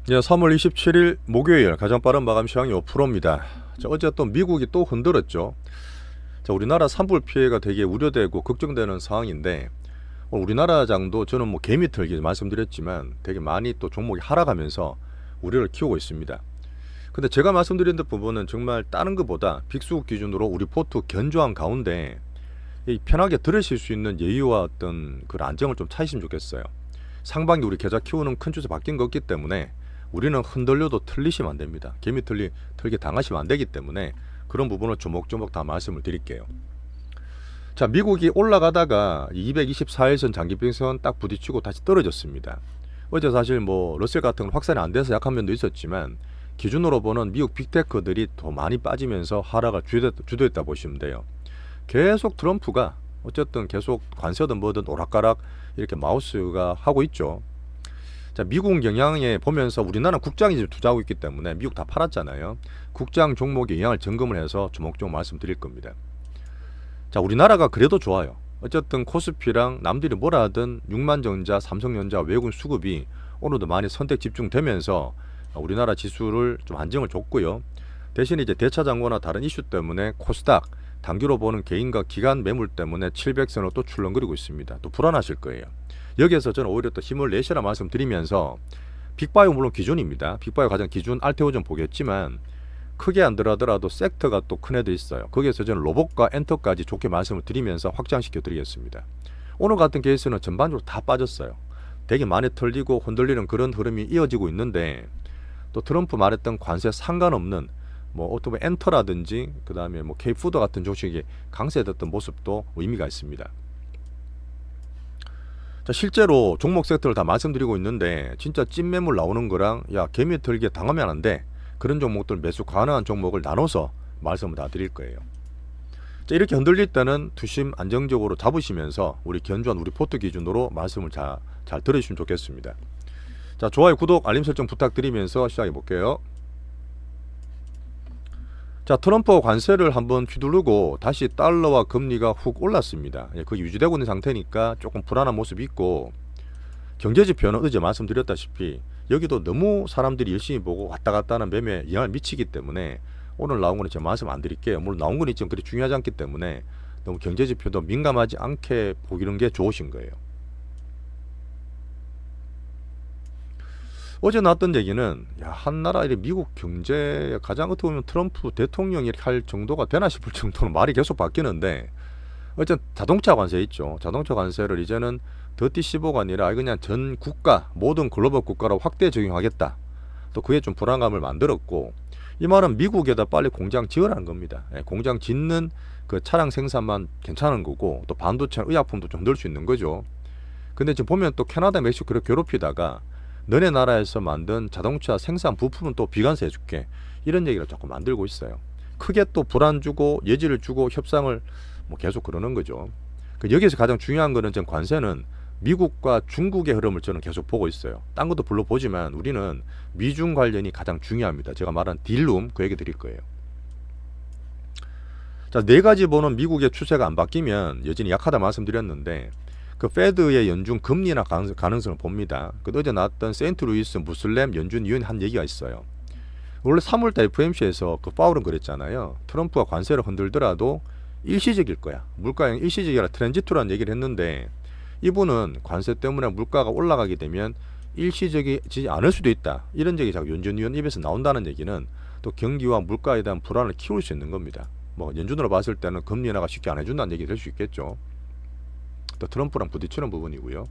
예, 3월 27일 목요일 가장 빠른 마감 시황이 5%입니다. 어제 또 미국이 또 흔들었죠. 우리나라 산불 피해가 되게 우려되고 걱정되는 상황인데 오늘 우리나라 장도 저는 뭐 개미 털기 말씀드렸지만 되게 많이 또 종목이 하락하면서 우려를 키우고 있습니다. 근데 제가 말씀드린 부분은 정말 다른 것보다 빅수급 기준으로 우리 포트 견조한 가운데 편하게 들으실 수 있는 예의와 어떤 그 안정을 좀 찾으시면 좋겠어요. 상반기 우리 계좌 키우는 큰 추세 바뀐 거 없기 때문에 우리는 흔들려도 틀리시면 안 됩니다. 개미 털기 당하시면 안 되기 때문에 그런 부분을 조목조목 다 말씀을 드릴게요. 자, 미국이 올라가다가 224일선 장기평선 딱 부딪히고 다시 떨어졌습니다. 어제 사실 뭐 러셀 같은 건 확산이 안 돼서 약한 면도 있었지만 기준으로 보는 미국 빅테크들이 더 많이 빠지면서 하락을 주도했다 보시면 돼요. 계속 트럼프가 어쨌든 계속 관세든 뭐든 오락가락 이렇게 마우스가 하고 있죠. 자, 미국 영향에 보면서 우리나라는 국장이 지금 투자하고 있기 때문에 미국 다 팔았잖아요. 국장 종목의 영향을 점검을 해서 조목조목 말씀드릴 겁니다. 자, 우리나라가 그래도 좋아요. 어쨌든 코스피랑 남들이 뭐라 하든 6만전자, 삼성전자 외국인 수급이 오늘도 많이 선택 집중되면서 우리나라 지수를 좀 안정을 줬고요. 대신 이제 대차장고나 다른 이슈 때문에 코스닥 단기로 보는 개인과 기관 매물 때문에 700선을 또 출렁거리고 있습니다. 또 불안하실 거예요. 여기에서 저는 오히려 또 힘을 내시라 말씀드리면서 빅바이오 물론 기준입니다. 빅바이오 가장 기준 알테오 좀 보겠지만 크게 안 들어가더라도 섹터가 또 큰 애도 있어요. 거기에서 저는 로봇과 엔터까지 좋게 말씀을 드리면서 확장시켜 드리겠습니다. 오늘 같은 케이스는 전반적으로 다 빠졌어요. 되게 많이 털리고 흔들리는 그런 흐름이 이어지고 있는데 또 트럼프 말했던 관세 상관없는 뭐 어떻게 엔터라든지 그 다음에 뭐 K푸드 같은 종식이 강세됐던 모습도 의미가 있습니다. 자, 실제로 종목 섹터를 다 말씀드리고 있는데 진짜 찐매물 나오는 거랑 야 개미 털기에 당하면 안 돼 그런 종목들 매수 가능한 종목을 나눠서 말씀을 다 드릴 거예요. 자, 이렇게 흔들릴 때는 투심 안정적으로 잡으시면서 우리 견주한 우리 포트 기준으로 말씀을 잘 들으시면 좋겠습니다. 자, 좋아요, 구독, 알림 설정 부탁드리면서 시작해 볼게요. 자, 트럼프 관세를 한번 휘두르고 다시 달러와 금리가 훅 올랐습니다. 그게 유지되고 있는 상태니까 조금 불안한 모습이 있고 경제지표는 어제 말씀드렸다시피 여기도 너무 사람들이 열심히 보고 왔다 갔다 하는 매매에 영향을 미치기 때문에 오늘 나온 거는 제가 말씀 안 드릴게요. 물론 나온 건 있지만 그리 중요하지 않기 때문에 너무 경제지표도 민감하지 않게 보기는 게 좋으신 거예요. 어제 나왔던 얘기는 야, 한 나라 미국 경제 가장 어떻게 보면 트럼프 대통령이 할 정도가 되나 싶을 정도로 말이 계속 바뀌는데 어쨌든 자동차 관세 있죠. 자동차 관세를 이제는 더티 15가 아니라 그냥 전 국가 모든 글로벌 국가로 확대 적용하겠다. 또 그게 좀 불안감을 만들었고 이 말은 미국에다 빨리 공장 지으라는 겁니다. 공장 짓는 그 차량 생산만 괜찮은 거고 또 반도체 의약품도 좀 넣을 수 있는 거죠. 근데 지금 보면 또 캐나다, 멕시코를 괴롭히다가 너네 나라에서 만든 자동차 생산 부품은 또 비관세 해줄게 이런 얘기를 자꾸 만들고 있어요. 크게 또 불안 주고 예지를 주고 협상을 뭐 계속 그러는 거죠. 여기서 가장 중요한 거는 전 관세는 미국과 중국의 흐름을 저는 계속 보고 있어요. 딴 것도 불러보지만 우리는 미중 관련이 가장 중요합니다. 제가 말한 딜룸 그 얘기 드릴 거예요. 자, 네 가지 보는 미국의 추세가 안 바뀌면 여전히 약하다 말씀드렸는데 그 페드의 연준 금리나 가능성을 봅니다. 어제 나왔던 세인트루이스 무슬렘 연준 위원이 한 얘기가 있어요. 원래 3월달 FOMC에서 그 파월은 그랬잖아요. 트럼프가 관세를 흔들더라도 일시적일 거야. 물가는 일시적이라 트랜지토라는 얘기를 했는데 이분은 관세 때문에 물가가 올라가게 되면 일시적이지 않을 수도 있다. 이런 얘기 자꾸 연준 위원 입에서 나온다는 얘기는 또 경기와 물가에 대한 불안을 키울 수 있는 겁니다. 뭐 연준으로 봤을 때는 금리 인하가 쉽게 안 해준다는 얘기 될 수 있겠죠. 또 트럼프랑 부딪히는 부분이고요.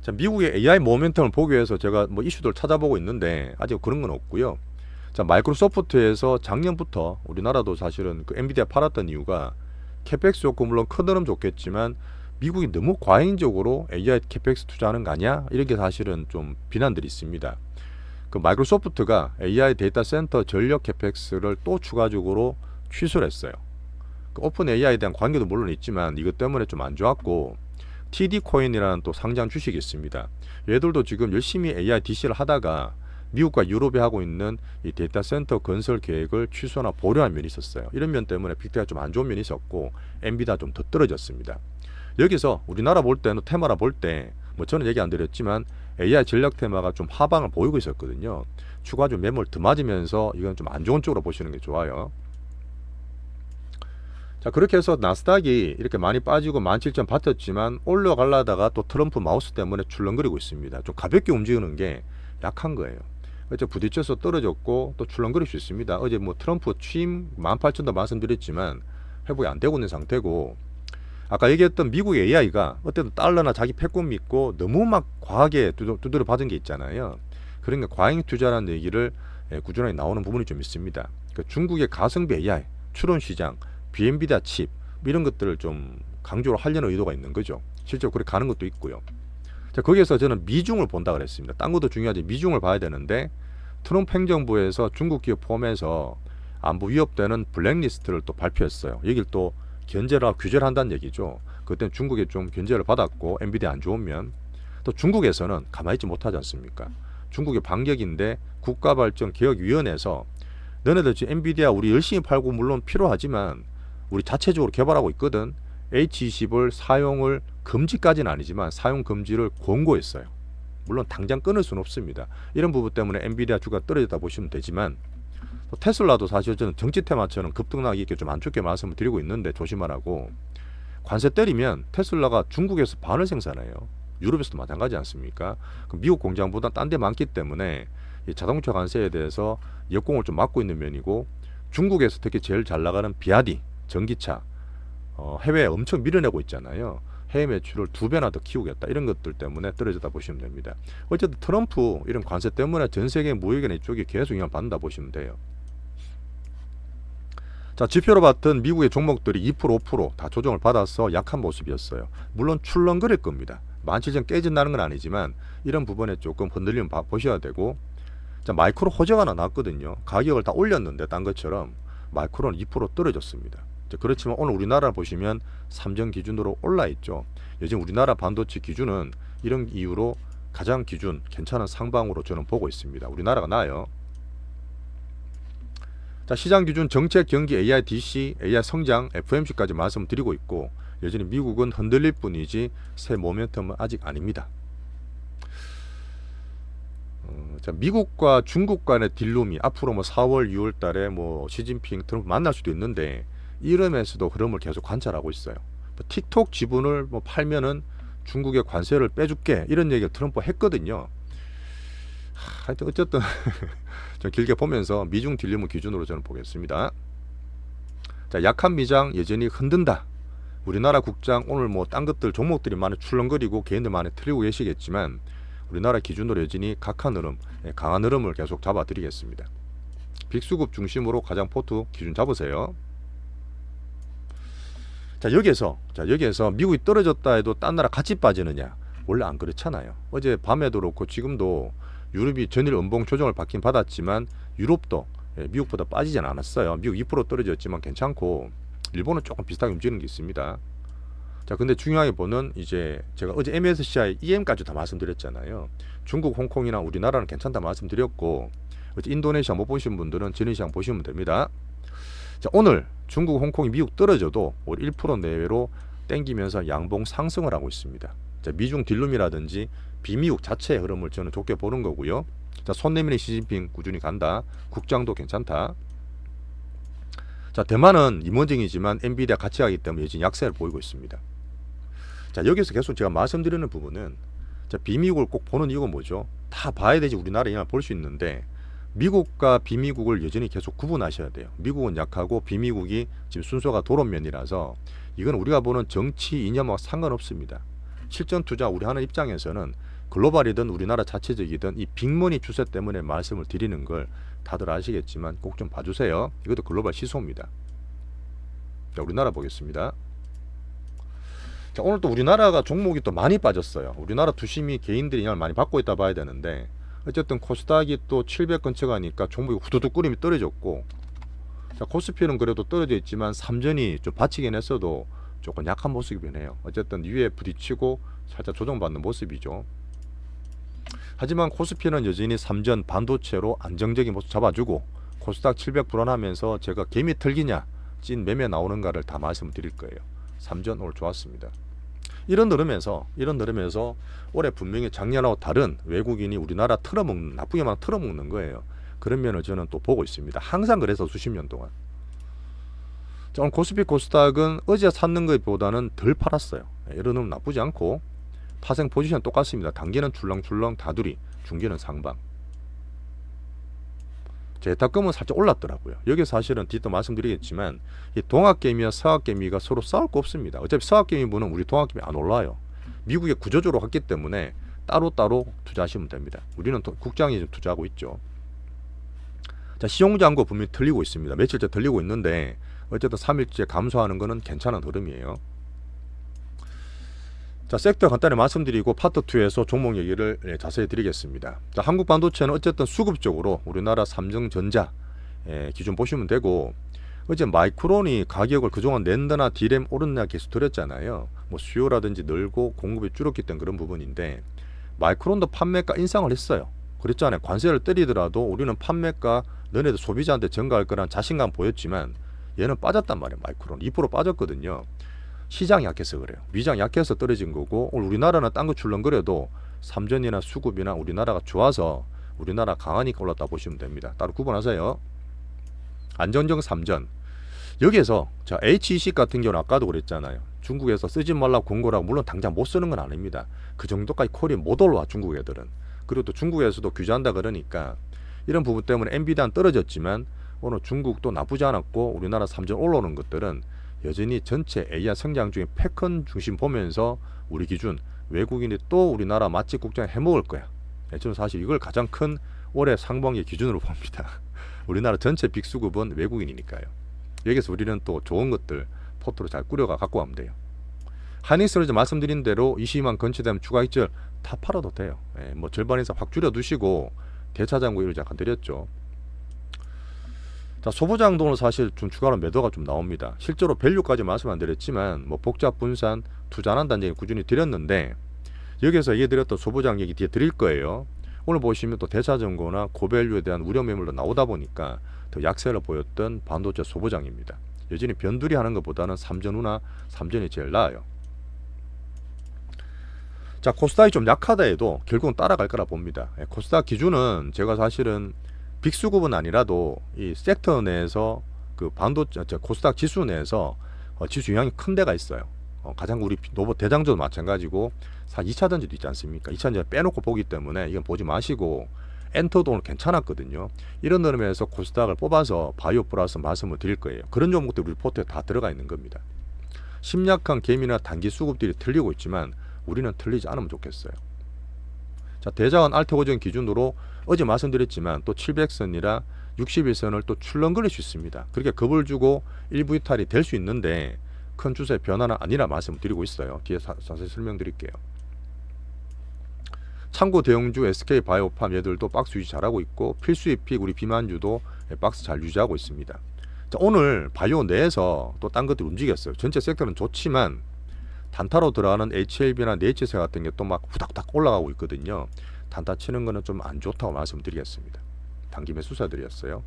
자, 미국의 AI 모멘텀을 보기 위해서 제가 뭐 이슈들 찾아보고 있는데 아직 그런 건 없고요. 자, 마이크로소프트에서 작년부터 우리나라도 사실은 그 엔비디아 팔았던 이유가 캐펙스 좋고 물론 큰 흐름 좋겠지만 미국이 너무 과잉적으로 AI 캐펙스 투자하는 거 아니야? 이렇게 사실은 좀 비난들이 있습니다. 그 마이크로소프트가 AI 데이터 센터 전력 캐펙스를 또 추가적으로 취소를 했어요. 그 오픈 AI에 대한 관계도 물론 있지만 이것 때문에 좀 안 좋았고 TD 코인이라는 또 상장 주식이 있습니다. 얘들도 지금 열심히 AI DC를 하다가 미국과 유럽이 하고 있는 이 데이터 센터 건설 계획을 취소나 보류한 면이 있었어요. 이런 면 때문에 빅테크가 좀 안 좋은 면이 있었고 엔비디아 좀 더 떨어졌습니다. 여기서 우리나라 볼 때는 테마라 볼 때 뭐 저는 얘기 안 드렸지만 AI 전략 테마가 좀 하방을 보이고 있었거든요. 추가적으로 매물 더 맞으면서 이건 좀 안 좋은 쪽으로 보시는 게 좋아요. 자, 그렇게 해서 나스닥이 이렇게 많이 빠지고 17,000 버텼지만 올라가려다가 또 트럼프 마우스 때문에 출렁거리고 있습니다. 좀 가볍게 움직이는 게 약한 거예요. 어제 부딪혀서 떨어졌고 또 출렁거릴 수 있습니다. 어제 뭐 트럼프 취임 18,000도 말씀드렸지만 회복이 안 되고 있는 상태고, 아까 얘기했던 미국 AI가 어쨌든 달러나 자기 패권 믿고 너무 막 과하게 두드려 받은 게 있잖아요. 그러니까 과잉 투자라는 얘기를 꾸준하게 나오는 부분이 좀 있습니다. 그러니까 중국의 가성비 AI, 추론 시장, 비엔비디아 칩 이런 것들을 좀 강조를 하려는 의도가 있는 거죠. 실제로 그렇게 가는 것도 있고요. 자, 거기에서 저는 미중을 본다 그랬습니다. 딴 것도 중요하지 미중을 봐야 되는데, 트럼프 행정부에서 중국 기업 포함해서 안보 위협되는 블랙리스트를 또 발표했어요. 여길 또 견제를 하고 규제를 한다는 얘기죠. 그때는 중국에 좀 견제를 받았고 엔비디아 안 좋으면 또 중국에서는 가만히 있지 못하지 않습니까? 중국의 반격인데 국가발전개혁위원회에서 너네들 지금 엔비디아 우리 열심히 팔고 물론 필요하지만 우리 자체적으로 개발하고 있거든. H20을 사용을 금지까지는 아니지만 사용 금지를 권고했어요. 물론 당장 끊을 수는 없습니다. 이런 부분 때문에 엔비디아 주가 떨어졌다 보시면 되지만, 또 테슬라도 사실 저는 정치 테마처럼 급등나기 이렇게 좀 안 좋게 말씀을 드리고 있는데 조심하라고. 관세 때리면 테슬라가 중국에서 반을 생산해요. 유럽에서도 마찬가지 않습니까? 미국 공장보다 딴 데 많기 때문에 이 자동차 관세에 대해서 역공을 좀 막고 있는 면이고, 중국에서 특히 제일 잘 나가는 비아디 전기차 해외에 엄청 밀어내고 있잖아요. 해외 매출을 2배나 더 키우겠다 이런 것들 때문에 떨어졌다 보시면 됩니다. 어쨌든 트럼프 이런 관세 때문에 전 세계 무역이나 이쪽이 계속 영향 받는다 보시면 돼요. 자, 지표로 봤던 미국의 종목들이 2% 5%다 조정을 받아서 약한 모습이었어요. 물론 출렁거릴 겁니다. 17,000 깨진다는 건 아니지만 이런 부분에 조금 흔들림 보셔야 되고, 자, 마이크로 호재가 하나 나왔거든요. 가격을 다 올렸는데 딴 것처럼 마이크로는 2% 떨어졌습니다. 그렇지만 오늘 우리나라 보시면 삼전 기준으로 올라 있죠. 요즘 우리나라 반도체 기준은 이런 이유로 가장 기준 괜찮은 상방으로 저는 보고 있습니다. 우리나라가 나아요. 자, 시장 기준 정책 경기 AI DC, AI 성장, FMC까지 말씀드리고 있고, 여전히 미국은 흔들릴 뿐이지 새 모멘텀은 아직 아닙니다. 자, 미국과 중국 간의 딜룸이 앞으로 뭐 4월, 6월 달에 뭐 시진핑, 트럼프 만날 수도 있는데 이러면서도 흐름을 계속 관찰하고 있어요. 뭐 틱톡 지분을 뭐 팔면은 중국의 관세를 빼줄게 이런 얘기를 트럼프 했거든요. 하여튼 어쨌든 좀 길게 보면서 미중 딜룸을 기준으로 저는 보겠습니다. 자, 약한 미장 여전히 흔든다. 우리나라 국장 오늘 뭐 딴 것들 종목들이 많이 출렁거리고 개인들 많이 틀리고 계시겠지만 우리나라 기준으로 여전히 각한 흐름, 강한 흐름을 계속 잡아드리겠습니다. 빅수급 중심으로 가장 포트 기준 잡으세요. 자, 여기에서 미국이 떨어졌다 해도 딴 나라 같이 빠지느냐? 원래 안 그렇잖아요. 어제 밤에도 그렇고 지금도 유럽이 전일 연봉 조정을 받긴 받았지만 유럽도 미국보다 빠지진 않았어요. 미국 2% 떨어졌지만 괜찮고 일본은 조금 비슷하게 움직이는 게 있습니다. 자, 근데 중요하게 보는 이제 제가 어제 MSCI EM까지 다 말씀드렸잖아요. 중국, 홍콩이나 우리나라는 괜찮다 말씀드렸고, 어제 인도네시아 못 보신 분들은 지리시장 보시면 됩니다. 자, 오늘 중국, 홍콩이 미국 떨어져도 우리 1% 내외로 땡기면서 양봉 상승을 하고 있습니다. 자, 미중 딜룸이라든지 비미국 자체의 흐름을 저는 좋게 보는 거고요. 자, 손 내미는 시진핑 꾸준히 간다. 국장도 괜찮다. 자, 대만은 임원징이지만 엔비디아 같이 가기 때문에 여전히 약세를 보이고 있습니다. 자, 여기서 계속 제가 말씀드리는 부분은, 자, 비미국을 꼭 보는 이유가 뭐죠? 다 봐야 되지 우리나라 영향을 볼 수 있는데 미국과 비미국을 여전히 계속 구분하셔야 돼요. 미국은 약하고 비미국이 지금 순서가 도론면이라서 이건 우리가 보는 정치 이념하고 상관없습니다. 실전 투자 우리 하는 입장에서는 글로벌이든 우리나라 자체적이든 이 빅머니 추세 때문에 말씀을 드리는 걸 다들 아시겠지만 꼭 좀 봐주세요. 이것도 글로벌 시소입니다. 자, 우리나라 보겠습니다. 자, 오늘 또 우리나라가 종목이 또 많이 빠졌어요. 우리나라 투심이 개인들이 영향을 많이 받고 있다 봐야 되는데, 어쨌든 코스닥이 또 700 근처 가니까 종목이 후두둑 끓임이 떨어졌고, 자, 코스피는 그래도 떨어져 있지만 삼전이 좀 받치긴 했어도 조금 약한 모습이 변해요. 어쨌든 위에 부딪히고 살짝 조정받는 모습이죠. 하지만 코스피는 여전히 삼전 반도체로 안정적인 모습 잡아주고, 코스닥 700 불안하면서 제가 개미 털기냐 찐 매매 나오는가를 다 말씀을 드릴 거예요. 삼전 오늘 좋았습니다. 이런 흐름에서 올해 분명히 작년하고 다른 외국인이 우리나라 틀어먹는, 나쁘게만 틀어먹는 거예요. 그런 면을 저는 또 보고 있습니다. 항상 그래서 수십 년 동안. 자, 오늘 코스피 코스닥은 어제 샀는 것보다는 덜 팔았어요. 이런 놈 나쁘지 않고 파생 포지션 똑같습니다. 단기는 출렁출렁 다두리, 중기는 상방. 재탁금은 살짝 올랐더라고요. 여기 사실은 뒤도 말씀드리겠지만 이 동학개미와 서학개미가 서로 싸울 거 없습니다. 어차피 서학개미분은 우리 동학개미 안 올라요. 미국에 구조적으로 갔기 때문에 따로따로 투자하시면 됩니다. 우리는 국장이 좀 투자하고 있죠. 자, 시종장고 분명히 틀리고 있습니다. 며칠째 틀리고 있는데 어쨌든 3일째 감소하는 거는 괜찮은 흐름이에요. 자, 섹터 간단히 말씀드리고 파트 2에서 종목 얘기를 자세히 드리겠습니다. 자, 한국반도체는 어쨌든 수급적으로 우리나라 삼성전자 기준 보시면 되고, 어제 마이크론이 가격을 그동안 낸더나 디램 오르나 계속 드렸잖아요. 뭐 수요라든지 늘고 공급이 줄었기 때문에 그런 부분인데, 마이크론도 판매가 인상을 했어요. 그랬잖아요. 관세를 때리더라도 우리는 판매가 너네들 소비자한테 전가할 거란 자신감 보였지만 얘는 빠졌단 말이에요. 마이크론 2% 빠졌거든요. 시장이 약해서 그래요. 위장 약해서 떨어진 거고, 오늘 우리나라는 딴 거 출렁거려도 삼전이나 수급이나 우리나라가 좋아서 우리나라 강하니까 올랐다 보시면 됩니다. 따로 구분하세요. 안전정 삼전. 여기에서 자, HEC 같은 경우는 아까도 그랬잖아요. 중국에서 쓰지 말라고 권고라고, 물론 당장 못 쓰는 건 아닙니다. 그 정도까지 콜이 못 올라와 중국 애들은. 그리고 또 중국에서도 규제한다 그러니까 이런 부분 때문에 엔비디아는 떨어졌지만 오늘 중국도 나쁘지 않았고 우리나라 삼전 올라오는 것들은 여전히 전체 AI 성장 중에 패컨 중심 보면서 우리 기준 외국인이 또 우리나라 맛집 국장 해먹을 거야. 저는 사실 이걸 가장 큰 올해 상반기 기준으로 봅니다. 우리나라 전체 빅수급은 외국인이니까요. 여기서 우리는 또 좋은 것들 포트로 잘 꾸려가 갖고 가면 돼요. 하이닉스를 이제 말씀드린 대로 22만 건치되면 추가 익절 다 팔아도 돼요. 뭐 절반 이상 확 줄여두시고 대차장구를 잠깐 드렸죠. 자, 소보장동은 사실 좀 추가로 매도가 좀 나옵니다. 실제로 밸류까지 말씀 안 드렸지만 뭐 복잡 분산 투자한다는 얘기 꾸준히 드렸는데, 여기서 얘기 드렸던 소보장 얘기 뒤에 드릴 거예요. 오늘 보시면 또 대차전고나 고밸류에 대한 우려 매물도 나오다 보니까 더 약세를 보였던 반도체 소보장입니다. 여전히 변두리 하는 것보다는 삼전후나 삼전이 제일 나아요. 자, 코스닥이 좀 약하다 해도 결국은 따라갈 거라 봅니다. 코스닥 기준은 제가 사실은 빅수급은 아니라도 이 섹터 내에서 그 반도체 코스닥 지수 내에서 지수 영향이 큰 데가 있어요. 가장 우리 노버 대장주도 마찬가지고 2차 전지도 있지 않습니까? 2차 전지 빼놓고 보기 때문에 이건 보지 마시고, 엔터도 오늘 괜찮았거든요. 이런 흐름에서 코스닥을 뽑아서 바이오 플러스 말씀을 드릴 거예요. 그런 종목들이 우리 포트에 다 들어가 있는 겁니다. 심약한 개미나 단기 수급들이 틀리고 있지만 우리는 틀리지 않으면 좋겠어요. 자, 대자원 알테오전 기준으로 어제 말씀드렸지만 또 700선이라 61선을 또 출렁거릴 수 있습니다. 그렇게 겁을 주고 일부 이탈이 될 수 있는데 큰 추세 변화는 아니라 말씀을 드리고 있어요. 뒤에 자세히 설명드릴게요. 참고 대형주 SK 바이오팜 얘들도 박스 유지 잘하고 있고, 필수입픽 우리 비만주도 박스 잘 유지하고 있습니다. 자, 오늘 바이오 내에서 또 딴 것들이 움직였어요. 전체 섹터는 좋지만 단타로 들어가는 HLB나 네이처세 같은 게 또 막 후닥후닥 올라가고 있거든요. 단타 치는 거는 좀 안 좋다고 말씀드리겠습니다. 단기 매수사들이었어요.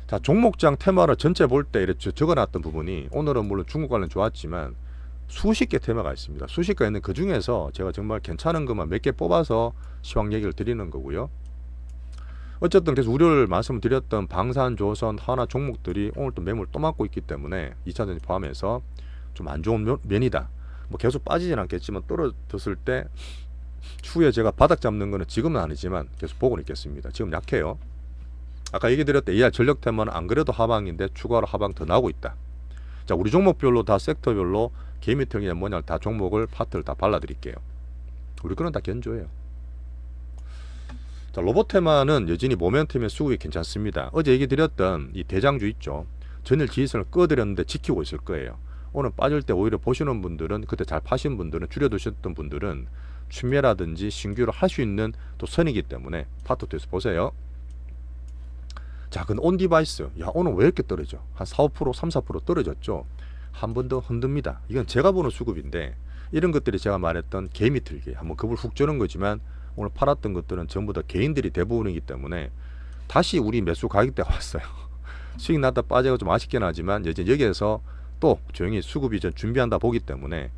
자, 종목장 테마를 전체 볼 때 이렇게 적어놨던 부분이 오늘은 물론 중국 관련 좋았지만 수십 개 테마가 있습니다. 수십 개 있는 그 중에서 제가 정말 괜찮은 것만 몇 개 뽑아서 시황 얘기를 드리는 거고요. 어쨌든 계속 우려를 말씀드렸던 방산, 조선, 하나 종목들이 오늘 또 매물 또 맞고 있기 때문에 2차전지 포함해서 좀 안 좋은 면이다. 뭐 계속 빠지진 않겠지만 떨어졌을 때 추후에 제가 바닥 잡는 거는 지금은 아니지만 계속 보고 있겠습니다. 지금 약해요. 아까 얘기 드렸던 AR 전력 테마는 안 그래도 하방인데 추가로 하방 더 나오고 있다. 자, 우리 종목별로 다 섹터별로 개미털이냐 뭐냐 다 종목을 파트를 다 발라드릴게요. 우리 거는 다 견조해요. 자, 로봇 테마는 여전히 모멘텀의 수급이 괜찮습니다. 어제 얘기 드렸던 이 대장주 있죠. 전일 지지선을 꺼드렸는데 지키고 있을 거예요. 오늘 빠질 때 오히려 보시는 분들은, 그때 잘 파신 분들은, 줄여두셨던 분들은 추매라든지 신규로 할 수 있는 또 선이기 때문에 파트 2에서 보세요. 자, 근데 온 디바이스, 야, 오늘 왜 이렇게 떨어져? 한 4~5%, 3~4% 떨어졌죠. 한 번 더 흔듭니다. 이건 제가 보는 수급인데, 이런 것들이 제가 말했던 개미 틀기, 한번 겁을 훅 주는 거지만 오늘 팔았던 것들은 전부 다 개인들이 대부분이기 때문에 다시 우리 매수 가격대가 왔어요. 수익 났다 빠져가 좀 아쉽긴 하지만 이제 여기에서 또 조용히 수급이 전 준비한다 보기 때문에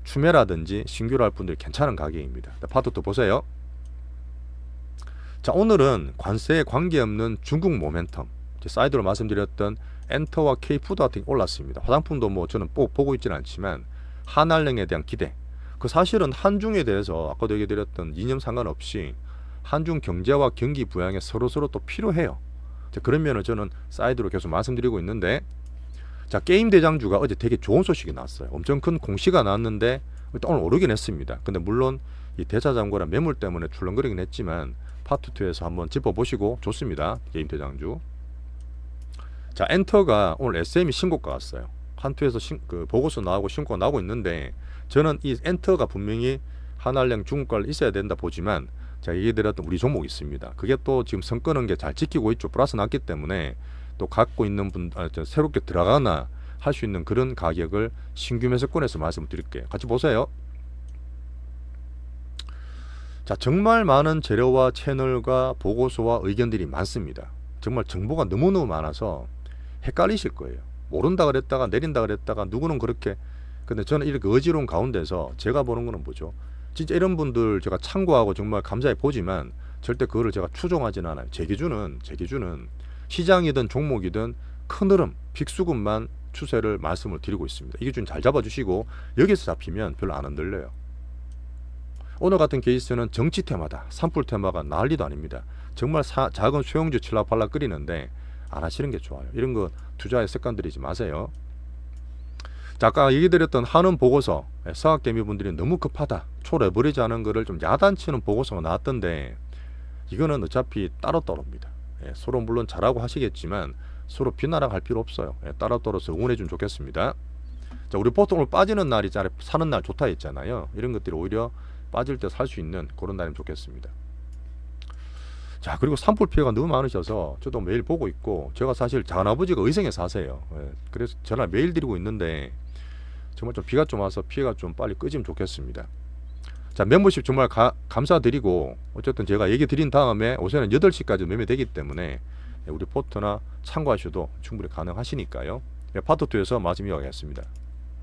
추매라든지 신규로 할 분들 괜찮은 가격입니다. 파트 2 보세요. 자, 오늘은 관세에 관계없는 중국 모멘텀, 사이드로 말씀드렸던 엔터와 K푸드 같은 게 올랐습니다. 화장품도 뭐 저는 꼭 보고 있지는 않지만 한알령에 대한 기대, 그 사실은 한중에 대해서 아까도 얘기 드렸던 이념 상관없이 한중 경제와 경기 부양에 서로서로 또 필요해요. 자, 그런 면을 저는 사이드로 계속 말씀드리고 있는데, 자, 게임 대장주가 어제 되게 좋은 소식이 나왔어요. 엄청 큰 공시가 나왔는데 오늘 오르긴 했습니다. 근데 물론 이 대차장고랑 매물 때문에 출렁거리긴 했지만 파트 2에서 한번 짚어보시고 좋습니다. 게임 대장주. 자, 엔터가 오늘 SM이 신고가 왔어요. 한투에서 그 보고서 나오고 신고가 나오고 있는데, 저는 이 엔터가 분명히 한알령 중국가를 있어야 된다 보지만, 제가 얘기 드렸던 우리 종목이 있습니다. 그게 또 지금 선 끄는 게 잘 지키고 있죠. 플러스 났기 때문에 또 갖고 있는 분, 새롭게 들어가나 할 수 있는 그런 가격을 신규 매수권에서 말씀드릴게요. 같이 보세요. 자, 정말 많은 재료와 채널과 보고서와 의견들이 많습니다. 정말 정보가 너무너무 많아서 헷갈리실 거예요. 오른다 그랬다가 내린다 그랬다가 누구는 그렇게. 근데 저는 이렇게 어지러운 가운데서 제가 보는 거는 뭐죠? 진짜 이런 분들 제가 참고하고 정말 감사히 보지만 절대 그거를 제가 추종하지는 않아요. 제 기준은 시장이든 종목이든 큰 흐름, 빅수급만 추세를 말씀을 드리고 있습니다. 이 기준 잘 잡아주시고 여기서 잡히면 별로 안 흔들려요. 오늘 같은 케이스는 정치 테마다, 산불 테마가 난리도 아닙니다. 정말 작은 소형주 칠라팔라 끓이는데 안 하시는 게 좋아요. 이런 거 투자에 습관 들이지 마세요. 자, 아까 얘기 드렸던 한원 보고서, 서학개미분들이 너무 급하다, 초레버리지 않은 거를 좀 야단치는 보고서가 나왔던데, 이거는 어차피 따로따로입니다. 서로 물론 잘하고 하시겠지만 서로 비나락 할 필요 없어요. 따로따로서 응원해 주면 좋겠습니다. 자, 우리 보통 오늘 빠지는 날이 사는 날 좋다 했잖아요. 이런 것들이 오히려 빠질 때 살 수 있는 그런 날이면 좋겠습니다. 자, 그리고 산불 피해가 너무 많으셔서 저도 매일 보고 있고, 제가 사실 작은아버지가 의성에 사세요. 그래서 전화 매일 드리고 있는데 정말 좀 비가 좀 와서 피해가 좀 빨리 끄지면 좋겠습니다. 자, 멤버십 정말 감사드리고, 어쨌든 제가 얘기 드린 다음에 오전에 8시까지 매매되기 때문에 우리 포트나 참고하셔도 충분히 가능하시니까요. 파트 2에서 말씀 이어가겠습니다.